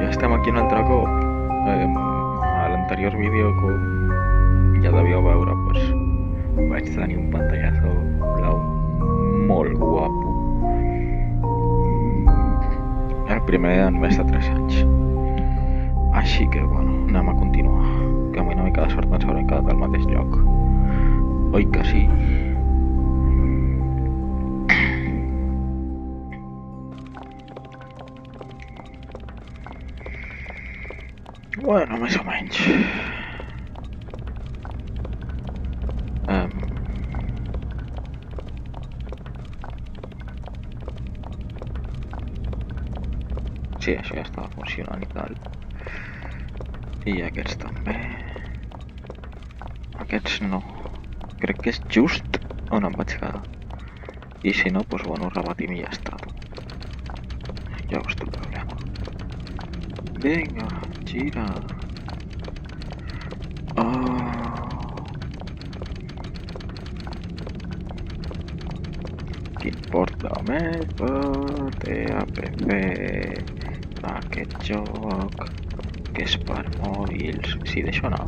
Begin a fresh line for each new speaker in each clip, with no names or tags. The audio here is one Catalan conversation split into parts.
estem aquí un altre cop. A l'anterior vídeo que ja devíeu veure, pues, vaig tenir un pantallazo blau molt guapo. El primer en més de 3 anys. Així que, bueno, anem a continuar. Que amb una mica de sort ens haurem quedat al mateix lloc. Oi que sí? Bueno, més o menys. Sí, això ja estava funcionant i tal. I aquests també. Aquests no. Crec que és just on em vaig quedar. I si no, doncs bueno, repetim i ja està. Ja us té el problema. Vinga, gira. Quin porta més té a PC aquest joc que és per mòbils. Sí, deixo anar.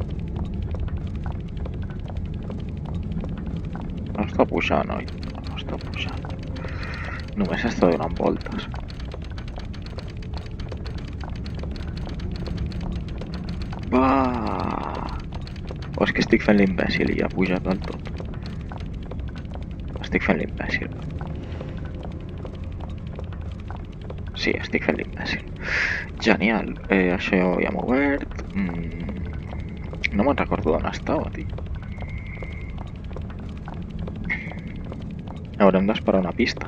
No està pujant, oi? No està pujant. Només està donant voltes. Va! O és que estic fent l'imbècil i ja ha pujat del tot. Estic fent l'imbècil. Sí, estic fent l'imbècil. Genial. Això ja m'ho obert. No me'n recordo d'on estava, tio. Haurem d'esperar una pista.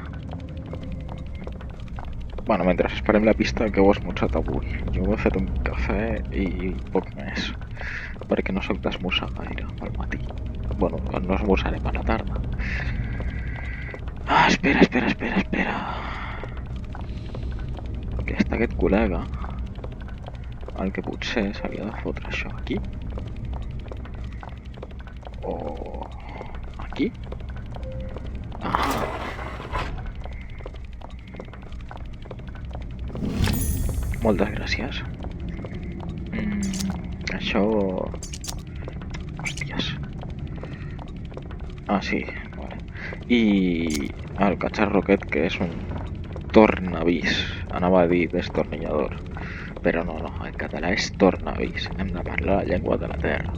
Bueno, mentre esperem la pista, que ho has esmorzat avui? Jo m'he fet un cafè i poc més. Perquè no sóc d'esmorzar gaire al matí. Bueno, no esmorzarem a la tarda. Ah, espera. Que està aquest col·lega. El que potser s'havia de fotre això aquí. O aquí. Moltes gràcies. Això... Hòsties. Ah, sí, vale. I el catxarro aquest, que és un tornavís. Anava a dir destornillador. Però no, en català és tornavís. Hem de parlar la llengua de la terra.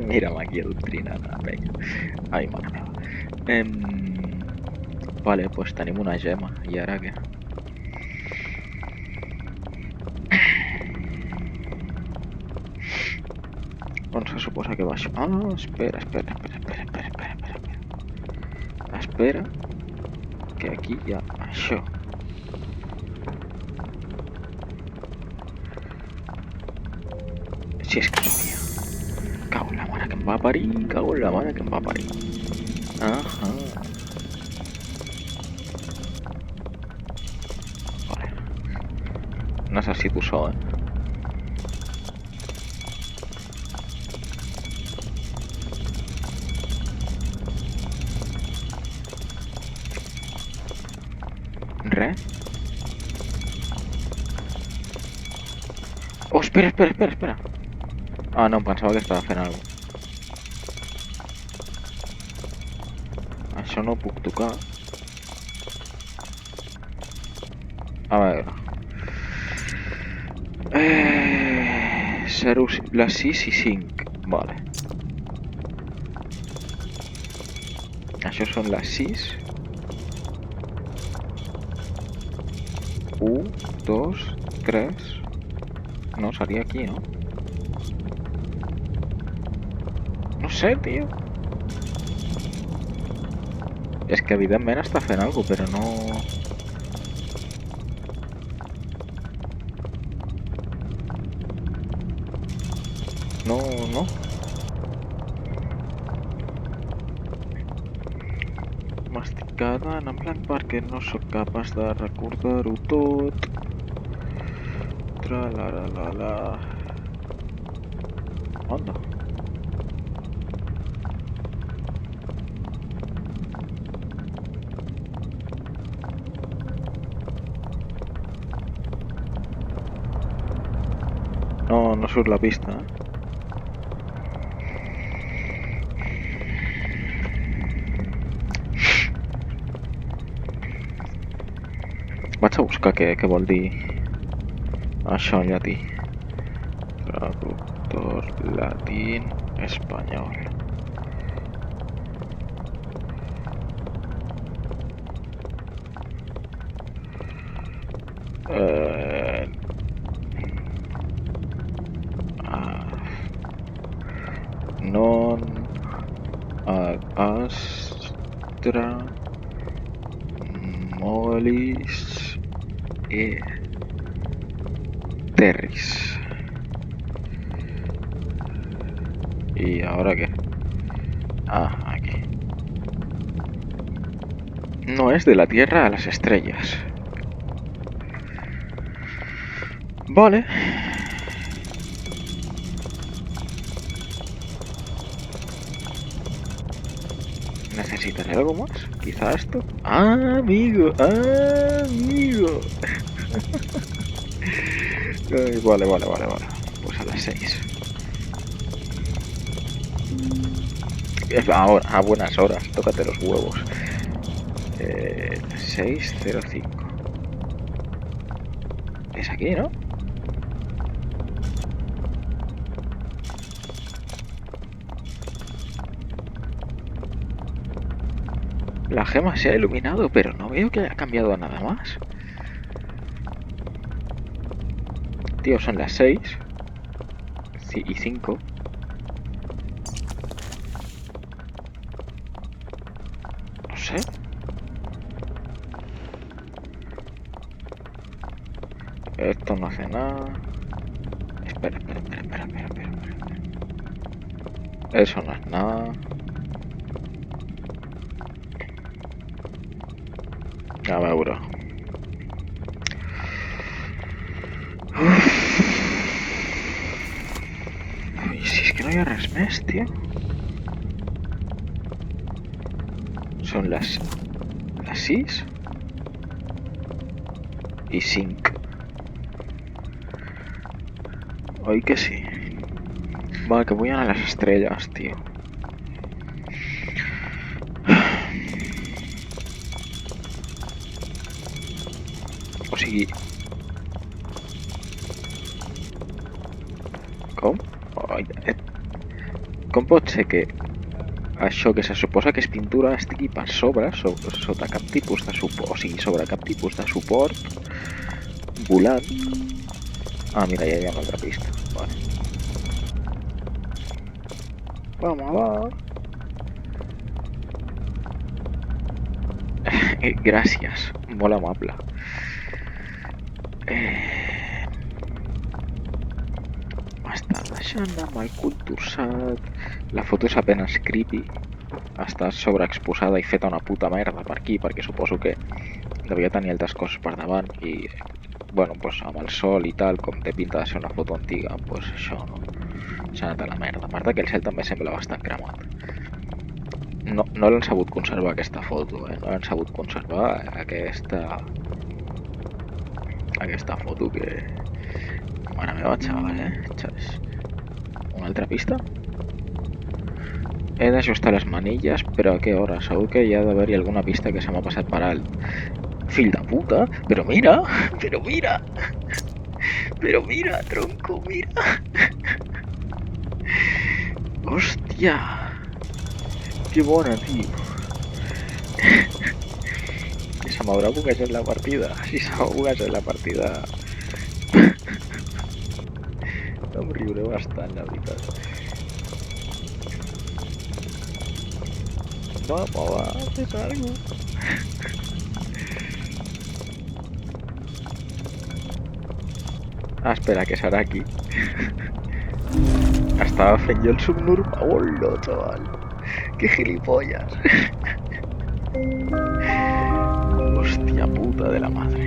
Mira'm aquí adoctrinant la penya. Ai, mare meva. Vale, pues tenim una gema. I ara què? On se suposa que va això? Ah, espera. Espera, que aquí hi ha això. Si és que sabia. Cau en la mare que em va parir. Ahà. Vale. Necessito so, Res? Oh, espera. Ah, no, em pensava que estava fent alguna cosa. Això no ho puc tocar. A veure. 0, les 6 i 5. Vale. Això són les 6. 1, 2, 3... No, seria aquí, no? No sé, tio. És que evidentment està fent alguna cosa, però no... No. M'estic quedant en blanc perquè no sóc capaç de recordar-ho tot. Tra-la-la-la-la. Onda. no surt la pista, eh? Vaig a buscar què vol dir això en llatí. Traductor latín espanyol. Non ad astra molis terris. ¿Y ahora qué? Ah, aquí. No es de la Tierra a las estrellas. Vale. ¿Necesitaré algo más? ¿Quizá esto? ¡Ah, amigo! ¡Ah, amigo! Ay, vale. Pues a las 6. Ahora, a buenas horas. Tócate los huevos. 6:05. Es aquí, ¿no? La gema se ha iluminado, pero no veo que haya cambiado nada más. Tío, son las 6 y 5. No sé. Esto no hace nada. Espera. Eso no es nada. A veure. I si és que no hi ha res més, tio. Són les 6 y 5. Oi que sí? Vale, que vull anar a les estrelles, tio. O sigui... Com? Com pot ser que això que se suposa que és pintura estigui per sobre, sota cap tipus de suport, o sigui, sobre cap tipus de suport, volant? Ah, mira, ja hi ha una altra pista. Vale. Vamos, va. Gràcies, molt amable. M'està deixant amb el cul torçat. La foto és apenas creepy. Està sobreexposada i feta una puta merda per aquí, perquè suposo que devia tenir altres coses per davant i, bueno, pues amb el sol i tal, com té pinta de ser una foto antiga, pues això, no? S'ha anat a la merda. A part que el cel també sembla bastant cremat. No l'han sabut conservar aquesta foto, no l'han sabut conservar aquesta foto que... Mare meva, xaval, Una altra pista? He d'ajustar les manilles, però a què hora? Segur que hi ha d'haver-hi alguna pista que se m'ha passat per alt. Fill de puta! Però mira, tronco, mira! Hòstia! Que bona, tio! Se m'haurà buguejat la partida. Si se m'ha buguejat la partida... Em riuré bastant, la veritat. Va, fes algo. Ah, espera, que serà aquí. Estava fent jo el subnormal. Hola, chaval. Que gilipollas. Hostia puta de la madre.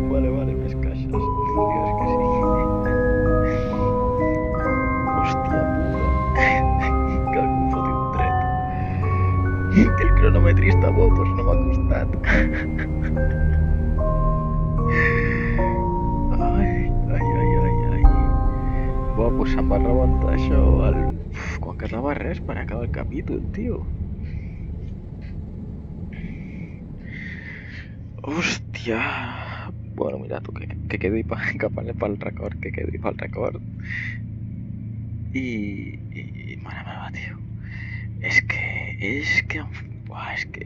Vale, més caixes. Dios que sí. Que el cronometrista bo, pues no m'ha costat. Ai. Buah, pues se'm va rebentar això quan quedava res per acabar el capítol, tio. Hòstia. Bueno, mira tu, que quedi pel record, que quedi pel record. I mare meva, tio. És que... Buah, és que...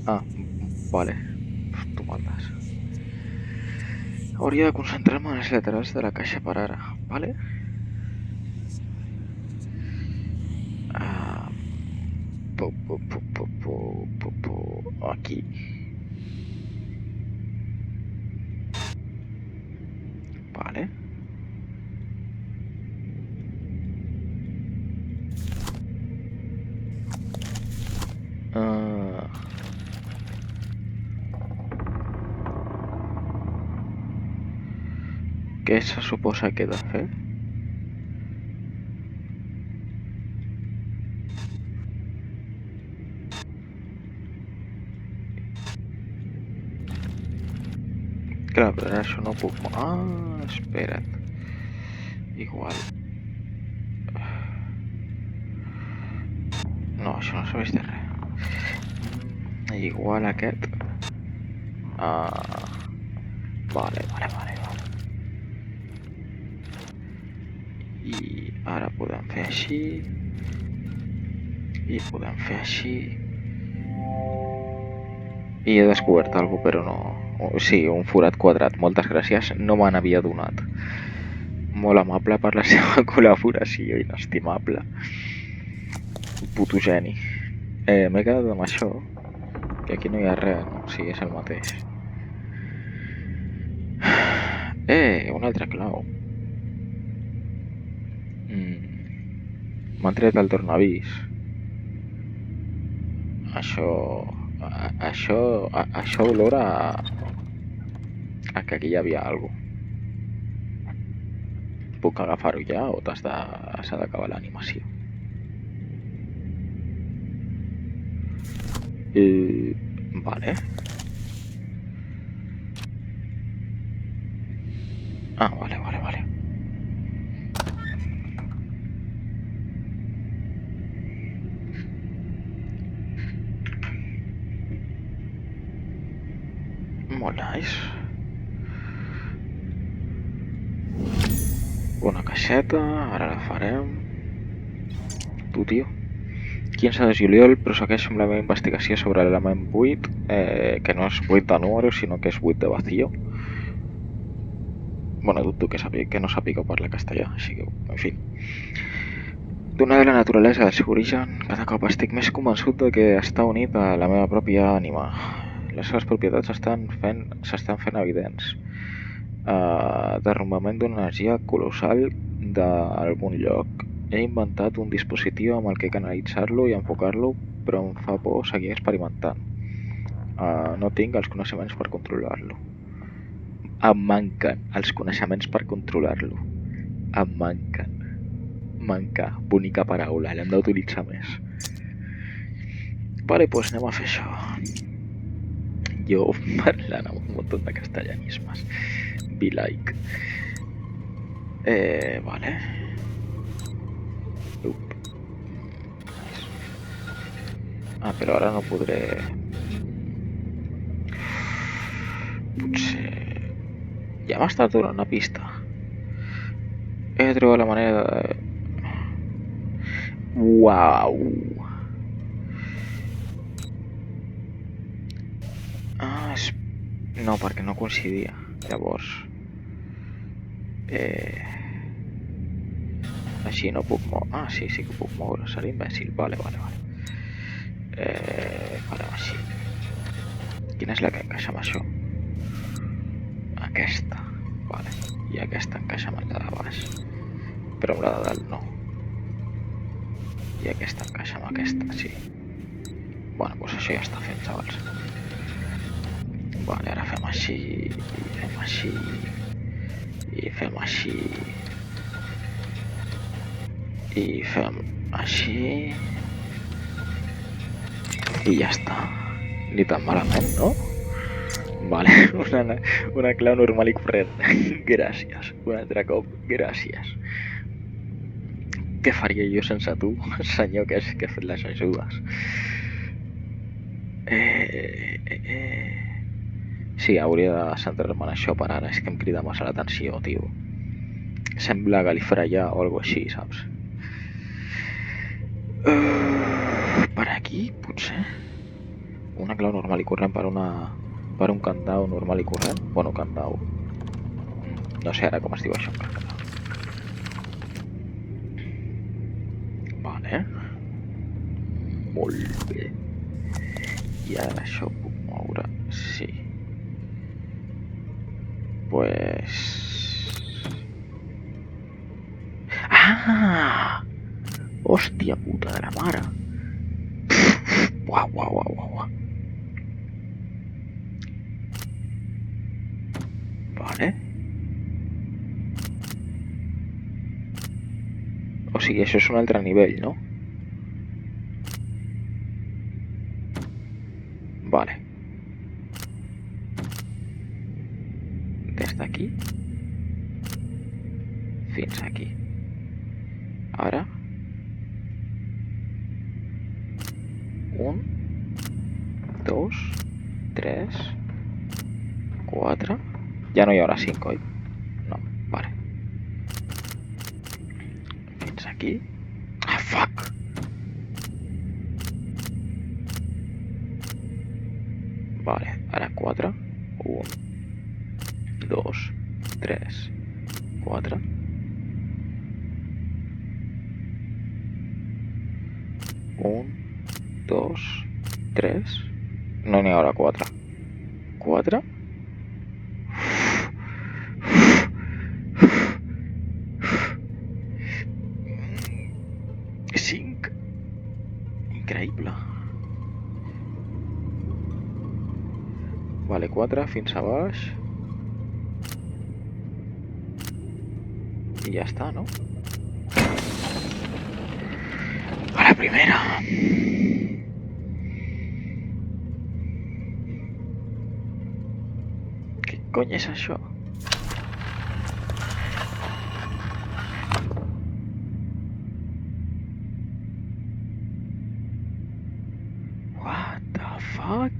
Ah, vale. Tu maldes. Hauria de concentrar-me en els laterals de la caixa per ara, vale? Ah, aquí. Vale. Què se suposa que he de fer? Clar, però ara això no puc... Ah, espera't. Igual... No, això no serveix de res. Igual aquest... Ah... Vale. I ara podem fer així... I podem fer així... I he descobert alguna cosa, però no... Sí, un forat quadrat, moltes gràcies, no me n'havia donat. Molt amable per la seva col·laboració, inestimable. Puto geni. M'he quedat amb això, que aquí no hi ha res, no? Sí, és el mateix. Un altre clau. M'han tret el tornavís. Això olora a que aquí hi havia alguna cosa. Puc agafar-ho ja o s'ha d'acabar l'animació? Vale. Ah, vale. Molt nice. Una caixeta, ara la farem. Tu, tio. 15 de juliol prossegueixo amb la meva investigació sobre l'element 8, que no és 8 de número, sinó que és 8 de vacío. Bueno, dubto que no sàpiga parlar castellà, així que, en fi. Donada la naturalesa del seu origen, cada cop estic més convençut de que està unit a la meva pròpia ànima. Les seves propietats s'estan fent evidents. Derrumbament d'una energia colossal d'algun lloc. He inventat un dispositiu amb el que canalitzar-lo i enfocar-lo, però em fa por seguir experimentant. No tinc els coneixements per controlar-lo. Em manquen els coneixements per controlar-lo. Em manquen. Mancar, bonica paraula, l'hem d'utilitzar més. Vale, doncs anem a fer això. Jo parlant amb un munt de castellanismes. Be like. Vale. Però ara no podré... Potser... Ja m'està donant una pista. He de trobar la manera de... Uau! No, perquè no coincidia. Llavors... Així no puc moure... sí que puc moure. Serà imbècil. Vale. Farem així. Quina és la que encaixa amb això? Aquesta. Vale. I aquesta encaixa amb la de baix. Però amb la de dalt no. I aquesta encaixa amb aquesta, sí. Bueno, doncs això ja està fet, xavals. Vale, ara fem així, i fem així, i fem així, i fem Així... I ja està. Ni tan malament, no? Vale, una clau normal i corrent. Gràcies. Un altre cop, gràcies. Què faria jo sense tu, senyor, que ha fet les ajudes? Sí, hauria de centrar-me en això per ara. És que em crida massa l'atenció, tio. Sembla Galifreia o alguna així, saps? Per aquí, potser? Una clau normal i corrent per un candau normal i corrent? Bueno, candau... No sé ara com es diu això en català. Vale. Molt bé. I ara això ho puc moure. Sí. Pues... Ah! Hòstia puta de la mare. Uau, uau, uau, uau. Vale. O sigui, això és un altre nivell, no? Vale. Des d'aquí fins aquí. Ara... 1, 2, 3, 4... Ja no hi haurà 5, oi? No, vale. Fins aquí. Ah, fuck! Vale, ara 4. 1, 2, 3, 4. Un, 2, 3... No n'hi haurà 4. 4? 5? Increïble. Vale, 4 fins a baix. I ja està, no? A la primera. Què cony és això? What the fuck?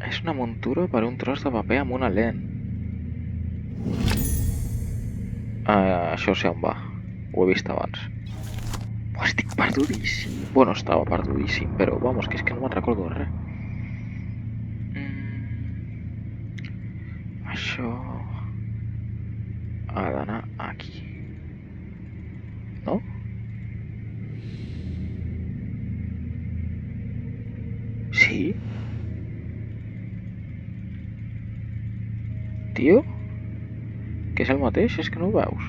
És una muntura per un tros de paper amb una lent. Això sé on va. Ho he vist abans. Estic perdudíssim. Bueno, estava perdudíssim, però vamos, que és que no me'n recordo res. Això... ha d'anar aquí. No? Sí? Tio? Que és el mateix? És que no ho veus?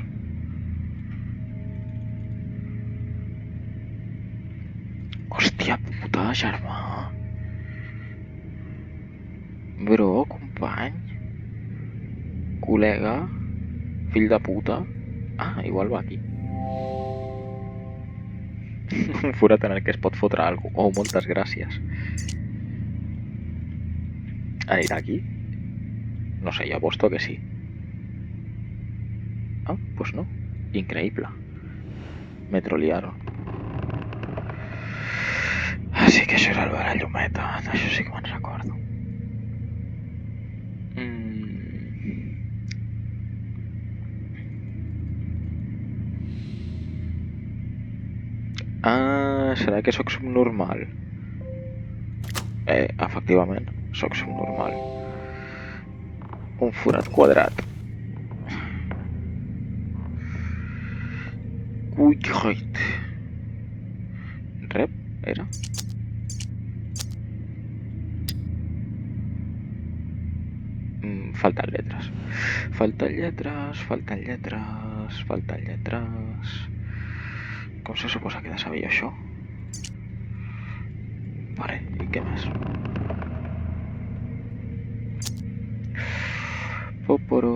Hòstia puta, germà. Bro, company. Col·lega. Fill de puta. Ah, igual va aquí. Un forat en el que es pot fotre alguna cosa. Oh, moltes gràcies. Anirà aquí? No sé, jo aposto que sí. Ah, pues no. Increïble. Me troliaron. Ah, sí que això era el de la llumeta. Això sí que me'n recordo. Ah, serà que sóc subnormal? Efectivament, sóc subnormal. Un forat quadrat. Cuit. Rep, era? Falten lletres. Falten lletres, falten lletres, falten lletres... Com se suposa que he de saber jo això? Vale, i què més? Poporo...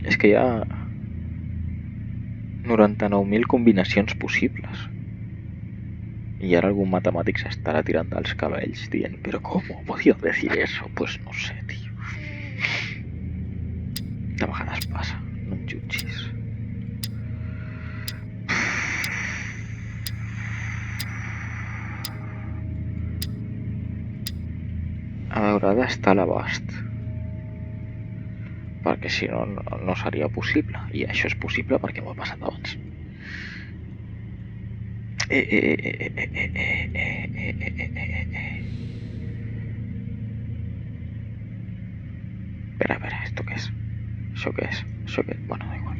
És que hi ha 99.000 combinacions possibles. I ara algun matemàtic s'estarà tirant dels cabells dient «Però com podíeu decir eso?» Pues no sé, tio. De vegades passa, no em jutgis. A veure, ha d'estar a l'abast. Perquè si no, no seria possible. I això és possible perquè m'ho he passat abans. Espera, ¿esto qué es? ¿Eso qué es? ¿Eso qué es? Bueno, da igual.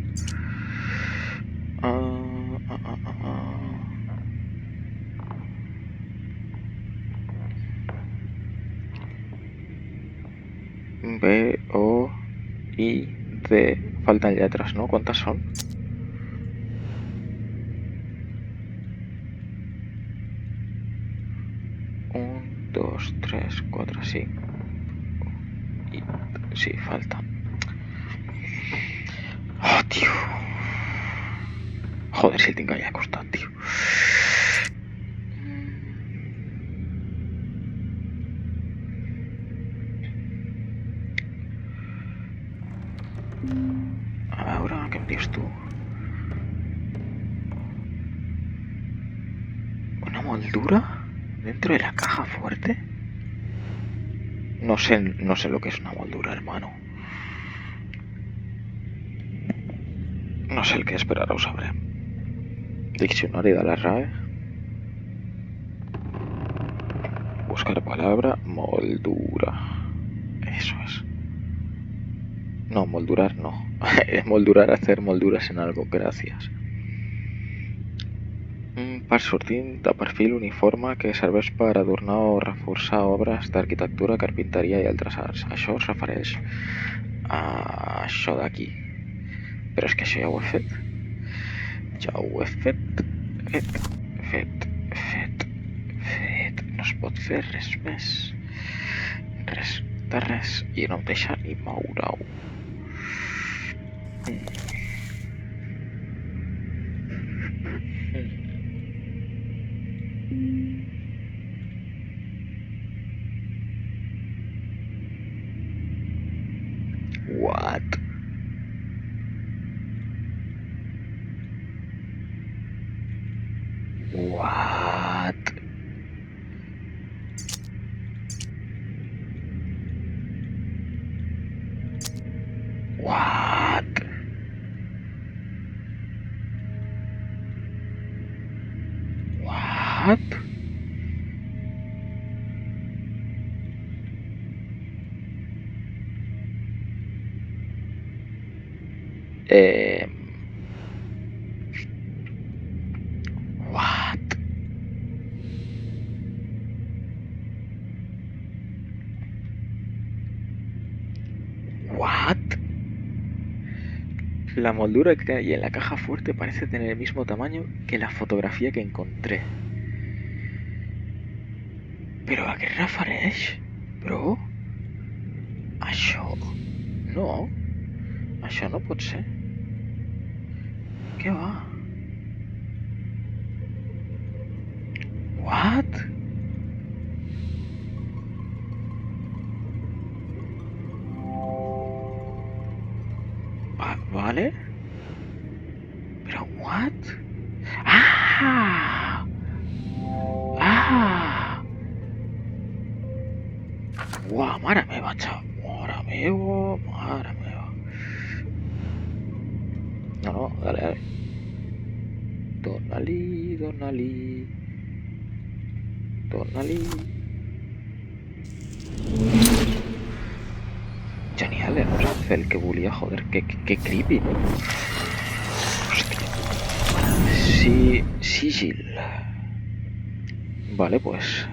B, O, I, D. Faltan lletres, ¿no? ¿Cuántas son? Un, dos, tres, cuatro, cinco. I, sí, falta. Oh, tío. Joder, si el tinc allà al costat, tio. A veure, què em dius tu? ¿Una moldura dentro de la caja fuerte? No sé lo que es una moldura, hermano. No sé el que es, pero ara ho sabrem. Diccionari de la RAE. Buscar palabra moldura. Eso es. No, moldurar no. Moldurar, hacer molduras en algo, gracias. Part sortint de perfil uniforme que serveix per adornar o reforçar obres d'arquitectura, carpinteria i altres arts. Això es refereix a això d'aquí. Però és que això ja ho he fet. Ja ho he fet. Fet. No es pot fer res més. Res de res. I no em deixa ni moure-ho. What? What? What? What? What? What? La moldura que hay en la caja fuerte parece tener el mismo tamaño que la fotografía que encontré. Però a què es refereix? Bro? Això... No. Això no pot ser. Què va? What? Vale? Però what? Ah! Ah! Uah, mare meva, xaval. Mare meva. No, dale. Torna-li. Genial, no sap fer el que volia, joder, que creepy, no? Hòstia. Sí, sigil. Vale, pues...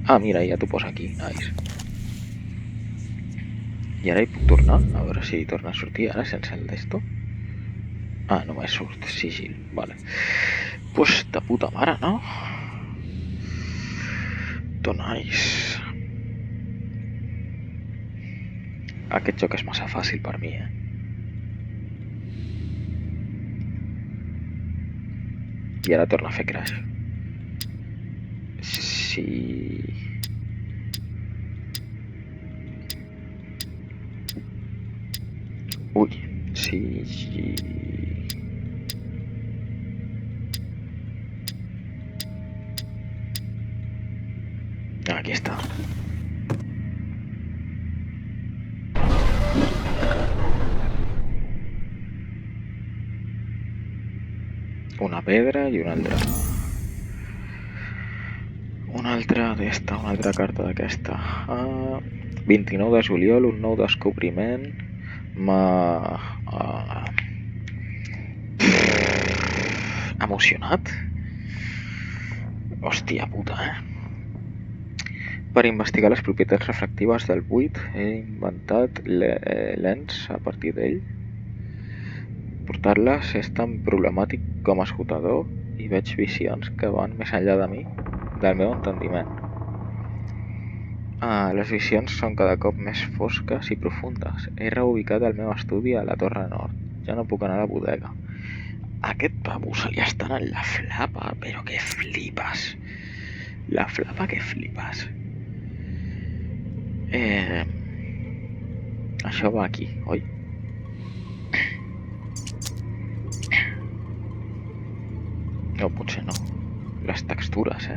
Ah, mira, ja t'ho posa aquí, nice. I ara hi puc tornar? A veure si torna a sortir ara sense el d'esto. Ah, només surt sigil, vale. Pues de puta mare, no? To nice. Aquest joc és massa fàcil per mi, I ara torna a fer crash. Sí... Ui, sí... Aquí està. Una pedra i una altra. Una altra carta d'aquesta. 29 de juliol, un nou descobriment. M'ha... emocionat? Hòstia puta, Per investigar les propietats refractives del buit, he inventat lents a partir d'ell. Portar-les és tan problemàtic com esgotador i veig visions que van més enllà de mi, del meu entendiment. Les visions són cada cop més fosques i profundes. He reubicat el meu estudi a la Torre Nord. Ja no puc anar a la bodega. Aquest pavo se li està anant la flapa, però que flipes. La flapa que flipes. Això va aquí, oi? No, potser no. Les textures,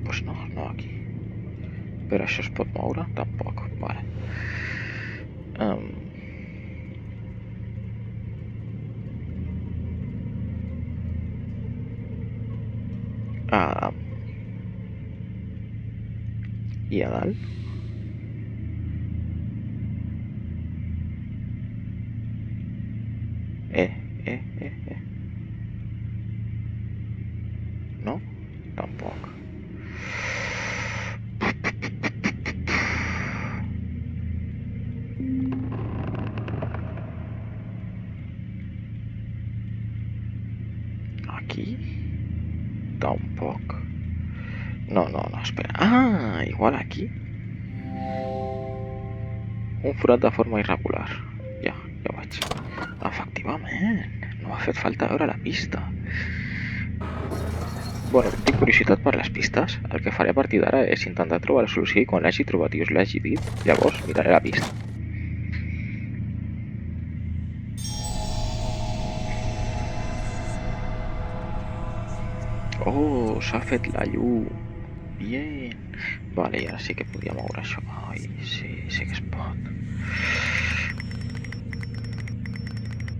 Pues no, no aquí. Però això es pot moure? Tampoc, vale. I a dalt? No? Tampoc. Aquí? Tampoc. No, espera. Igual aquí. Un forat de forma irregular. Ja ho veig. Efectivament. No m'ha fet falta veure la pista. Bueno, tinc curiositat per les pistes. El que faré a partir d'ara és intentar trobar la solució i quan l'hagi trobat i us l'hagi dit, llavors miraré la pista. Oh, s'ha fet la llum. Bien. Vale, i ara sí que podia moure això. Ai, sí que es pot.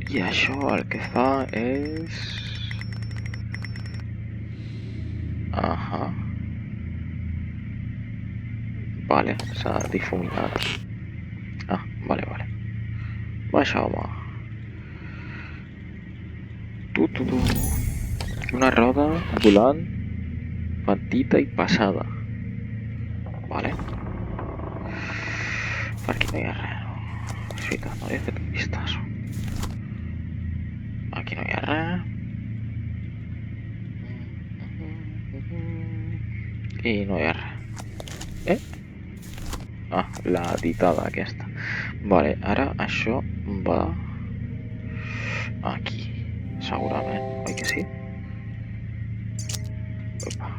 I això el que fa és... Vale, s'ha difuminat. Vale. Baixa, home. Tu. Una roda volant petita i pesada. Vale. Per aquí no hi ha res, no? És veritat, no hi he fet un vistazo. Aquí no hi ha res. I no hi ha res. La ditada aquesta. Vale, ara això va aquí, segurament, oi que sí? Opa.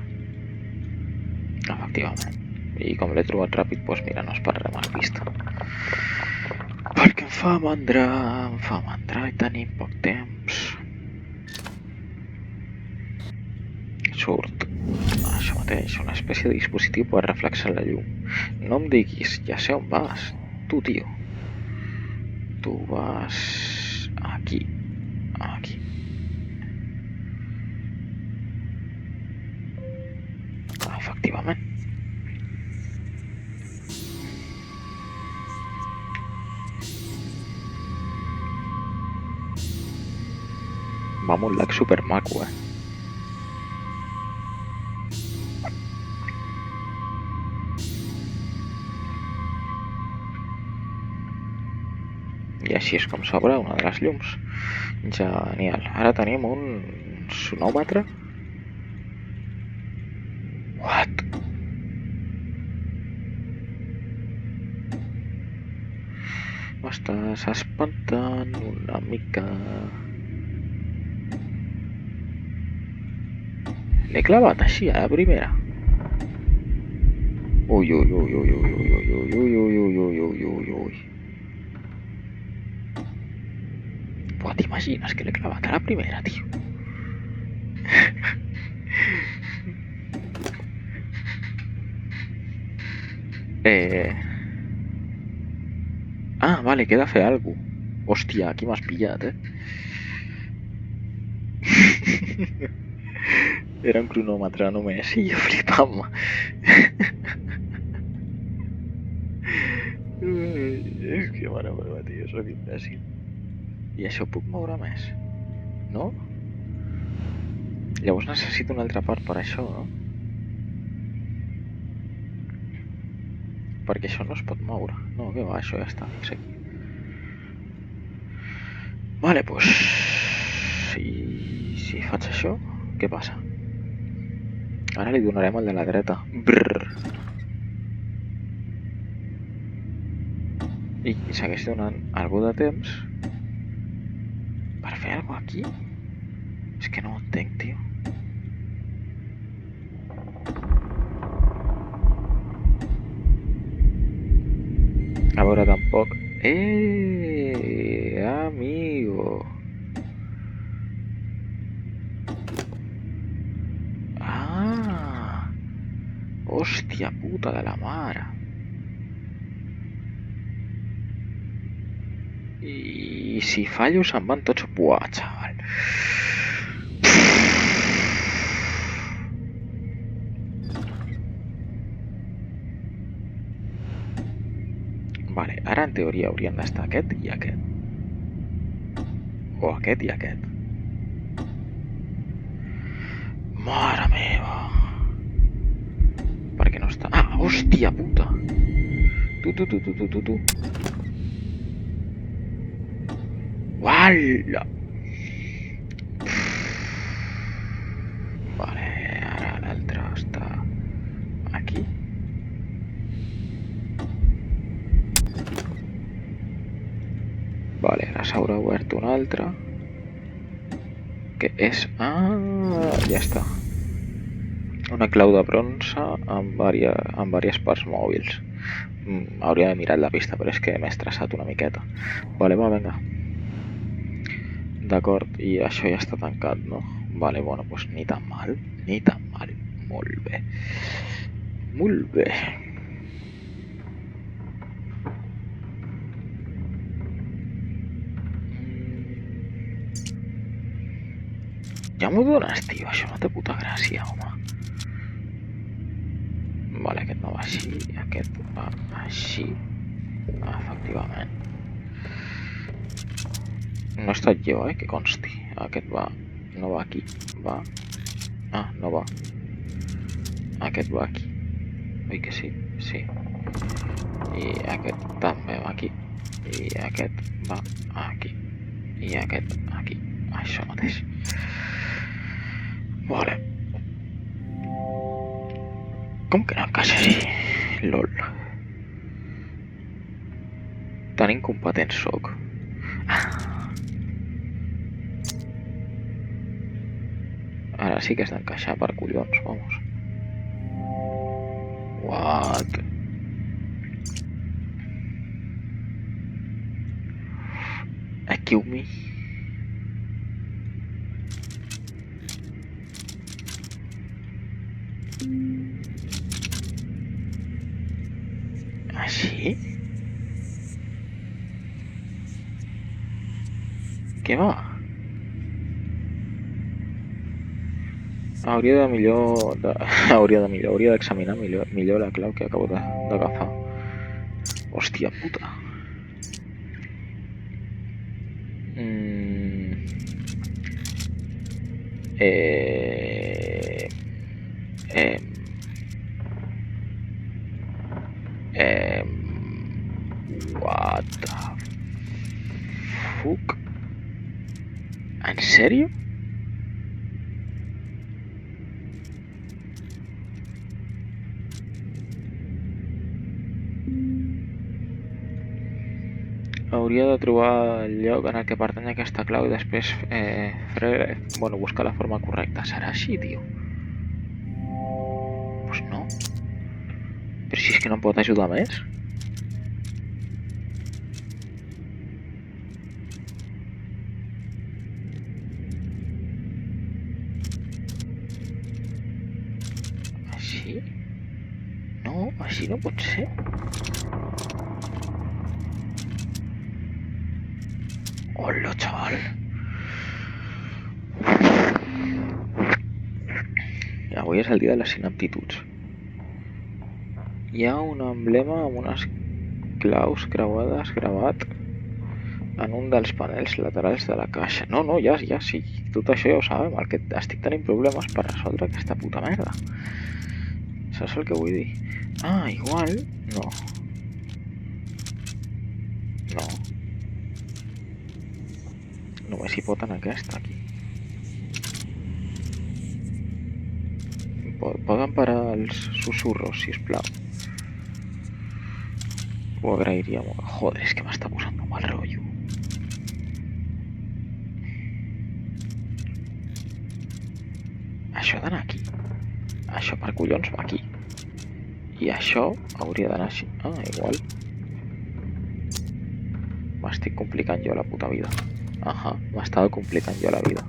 Efectivament. I com l'he trobat ràpid, doncs mira, no esperarem a la pista. Perquè em fa mandra i tenim poc temps. Surt això mateix, una espècie de dispositiu per reflexar la llum. No em diguis, ja sé on vas. Tu, tio. Tu vas... aquí. Efectivament. Va amb un lag supermaco, I així és com s'obre una de les llums. Genial. Ara tenim un sonòmetre. What? M'estàs espantant una mica. l'he clavat així a la primera. Ui, ui, ui, ui, ui, ui, ui, ui, ui, ui, ui, ui, ui, ui, ui. Però t'imagines que l'he clavat a la primera, tio? Ah, vale, queda fer alguna cosa. Hòstia, aquí m'has pillat, Era un cronòmetre només i jo flipant-me. És que mare meva, tio, soc imbècil. I això puc moure més? No? Llavors necessito una altra part per això, no? Perquè això no es pot moure. No, què va, això ja està fix aquí. Vale, pues... Si faig això, què passa? Ara li donarem al de la dreta. Brrr. I segueix donant algú de temps per fer alguna cosa aquí? És que no ho entenc, tio. A veure, tampoc... amigo! Ah! Hòstia puta de la mare! I si fallo se'n van tots... Buah, xaval! Vale, ara en teoria haurien d'estar aquest i aquest. O aquest i aquest. Mare meva! Per què no està? Ah, hòstia puta! Tu. Uala! Vale, ara l'altre està aquí. Vale, ara s'haurà obert un altre. Que és... Ah, ja està. Una clau de bronze amb diverses parts mòbils. Hauria de mirar la pista, però és que m'he estressat una miqueta. Vale, va, vinga. D'acord, i això ja està tancat, no? Vale, bueno, doncs ni tan mal. Ni tan mal. Molt bé. Molt bé. Ja m'ho dones, tio. Això no té puta gràcia, home. Vale, aquest no va així, aquest va així. Efectivament. No he estat jo, que consti. Aquest va... No va aquí. Va... Ah, no va. Aquest va aquí. Oi que sí? Sí. I aquest també va aquí. I aquest va aquí. I aquest aquí. Això mateix. Vale. Com que no encaixa així? LOL. Tan incompetent soc. Ara sí que has d'encaixar per collons, vamos. What? Kill me. Així? Què va? Hauria d'examinar millor la clau que acabo d'agafar. Hòstia puta. What the fuck? ¿En serio? Hauria de trobar el lloc en el que pertany aquesta clau i després buscar la forma correcta. Serà així, tio? Pues no. Però si és que no em pot ajudar més. Així? No, així no pot ser. Hola, xaval. I avui és el dia de les inaptituds. Hi ha un emblema amb unes claus creuades gravat en un dels panels laterals de la caixa. No, ja, sí. Tot això ja ho sabem. El que estic tenint problemes per resoldre aquesta puta merda. Saps el que vull dir? Ah, igual... No. No. Només hi pot en aquesta, aquí. Poden parar els susurros, sisplau? Ho agrairia molt. Joder, és que m'està posant un mal rotllo. Això ha d'anar aquí. Això per collons va aquí. I això hauria d'anar així. Ah, igual. M'estic complicant jo la puta vida. Ahà, m'estava complicant jo la vida.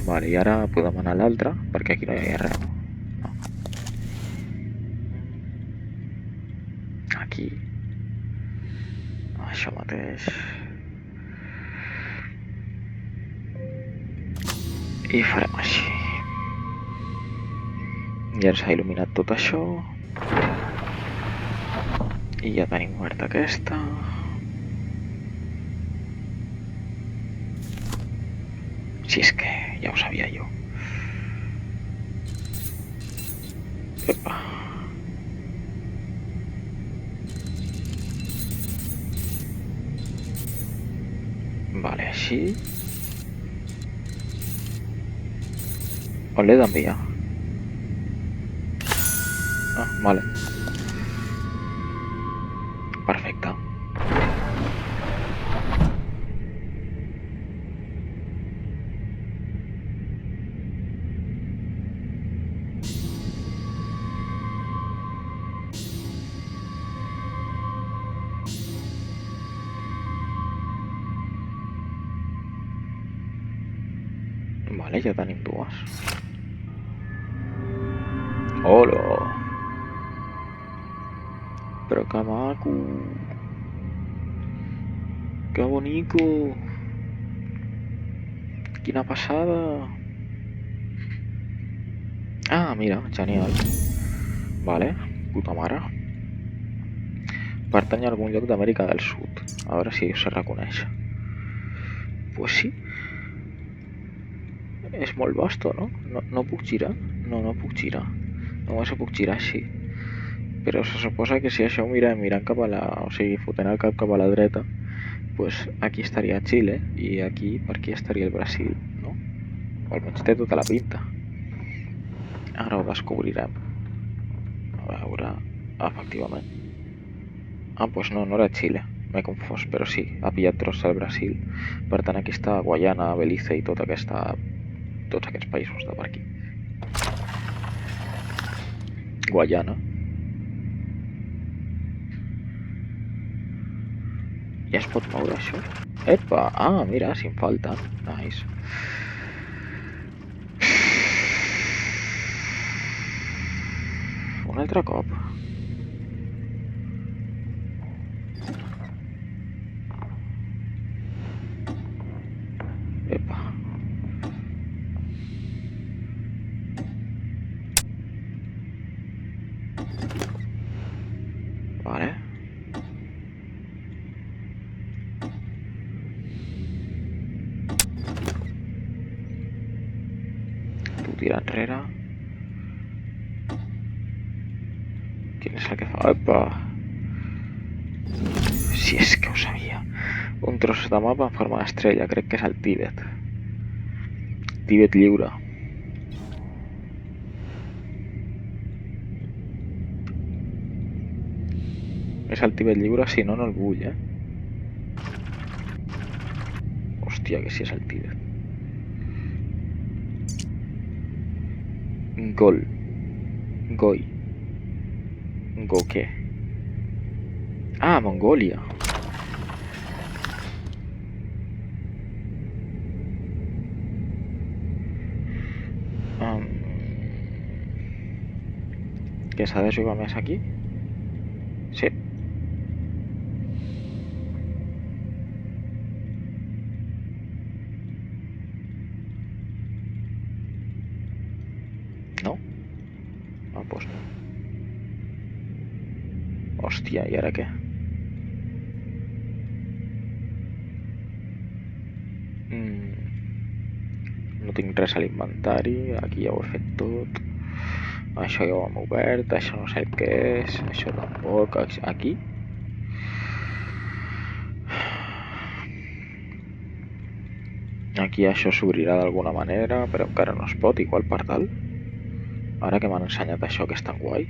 Vale, i ara podem anar a l'altre, perquè aquí no hi ha res. No. Aquí. Això mateix. I farem així. Ja ens ha il·luminat tot això. I ja tenim oberta aquesta. Si és que ja ho sabia jo. Epa. Vale, així. On l'he d'enviar? Ah, vale. Perfecte. Vale, ja tenim dues. Hola! Però que maco! Que bonico! Quina passada! Ah, mira, genial. Vale, puta mare. Pertany a algun lloc d'Amèrica del Sud. A veure si ho sé reconèixer. Pues sí. És molt vasto, no? No puc girar? No puc girar. Només ho puc girar així. Però se suposa que si això ho mirant cap a la... O sigui, fotent el cap cap a la dreta, pues aquí estaria Xile i aquí, per aquí estaria el Brasil, no? O almenys té tota la pinta. Ara ho descobrirem. A veure... Efectivament. Ah, pues no era Xile. M'he confós, però sí, ha pillat tros del Brasil. Per tant, aquí està Guaiana, Belize i tots aquests països de per aquí. Guaiana. Ja es pot moure això? Epa! Ah, mira, si em falta. Nice. Un altre cop. Epa. Vale. Tu tira enrere. Quin és el que fa? Epa! Si és que ho sabia. Un tros de mapa en forma d'estrella, crec que és el Tíbet. Tíbet lliure. És el Tíbet lliure, si no, no el vull, Hòstia, que si és el Tíbet. Gol. Goi. Go què? Ah, Mongòlia. Que s'ha de jugar més aquí? Sí. No? Ah, doncs no. Hòstia, i ara què? No tinc res a l'inventari, aquí ja ho he fet tot. Això ja ho hem obert, això no sé què és, això tampoc, aquí. Aquí això s'obrirà d'alguna manera, però encara no es pot, igual per dalt. Ara que m'han ensenyat això que és tan guai.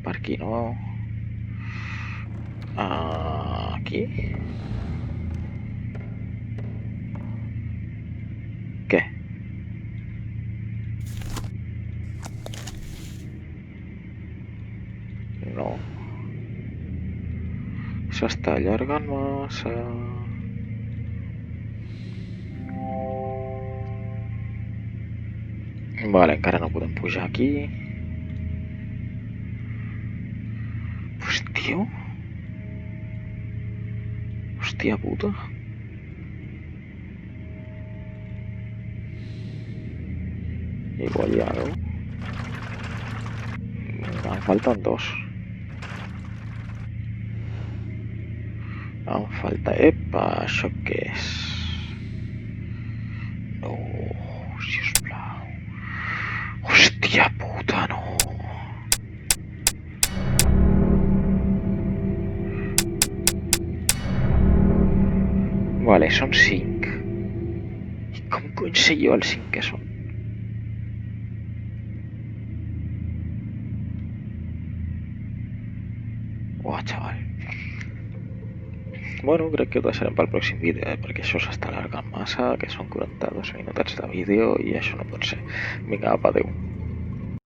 Per aquí no. Aquí? Què? No. S'està allargant massa. Vale, encara no podem pujar aquí. Hòstia. Hòstia puta. Igual ja no. Em falten dos. Em falta... Epa, això què és? No, sisplau. Hòstia puta, no. Vale, són 5. I com cony sé jo els 5 que són? Uah, xaval. Bueno, crec que ho deixarem pel pròxim vídeo, perquè això s'està allargant massa, que són 42 minutets de vídeo i això no pot ser. Vinga, apa, adeu.